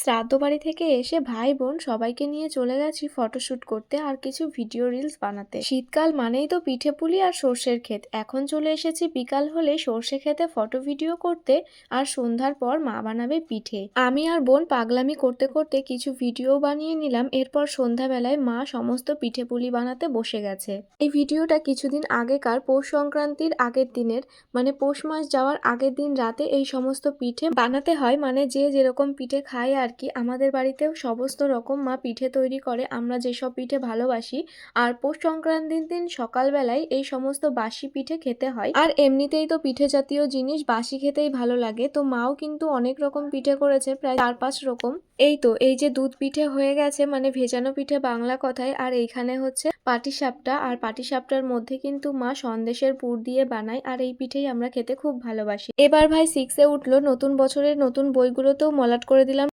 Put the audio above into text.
শ্রাদ্ধ বাড়ি থেকে এসে ভাই বোন সবাইকে নিয়ে চলে গেছি ফটোশুট করতে আর কিছু ভিডিও রিলস বানাতে। শীতকাল মানেই তো পিঠে পুলি আর সর্ষের ক্ষেত। এখন চলে এসেছি বিকাল হলে সর্ষে ক্ষেতে ফটো ভিডিও করতে, আর সন্ধ্যার পর মা বানাবে পিঠে। আমি আর বোন পাগলামি করতে করতে কিছু ভিডিও বানিয়ে নিলাম। এরপর সন্ধ্যাবেলায় মা সমস্ত পিঠে পুলি বানাতে বসে গেছে। এই ভিডিওটা কিছুদিন আগেকার, পৌষ সংক্রান্তির আগের দিনের, মানে পৌষ মাস যাওয়ার আগের দিন রাতে এই সমস্ত পিঠে বানাতে হয়। মানে যে যেরকম পিঠে খায় আর কি। আমাদের বাড়িতেও সমস্ত রকম মা পিঠে তৈরি করে, আমরা যেসব পিঠে ভালোবাসি। আর পৌষ সংক্রান্তির দিন সকালবেলায় এই সমস্ত বাসি পিঠে খেতে হয়। আর এমনিতেই তো পিঠে জাতীয় জিনিস বাসি খেতেই ভালো লাগে। তো মাও কিন্তু অনেক রকম পিঠে করেছে, প্রায় 4-5 রকম। এই তো এই যে দুধ পিঠে হয়ে গেছে, মানে ভেজানো পিঠে বাংলা কথায়। আর এইখানে হচ্ছে পাটিসাপটা, আর পাটিসাপটার মধ্যে কিন্তু মা সন্দেশের পুর দিয়ে বানায়। আর এই পিঠেই আমরা খেতে খুব ভালোবাসি। এবার ভাই 6-এ উঠলো, নতুন বছরের নতুন বইগুলোতেও মলাট করে দিলাম।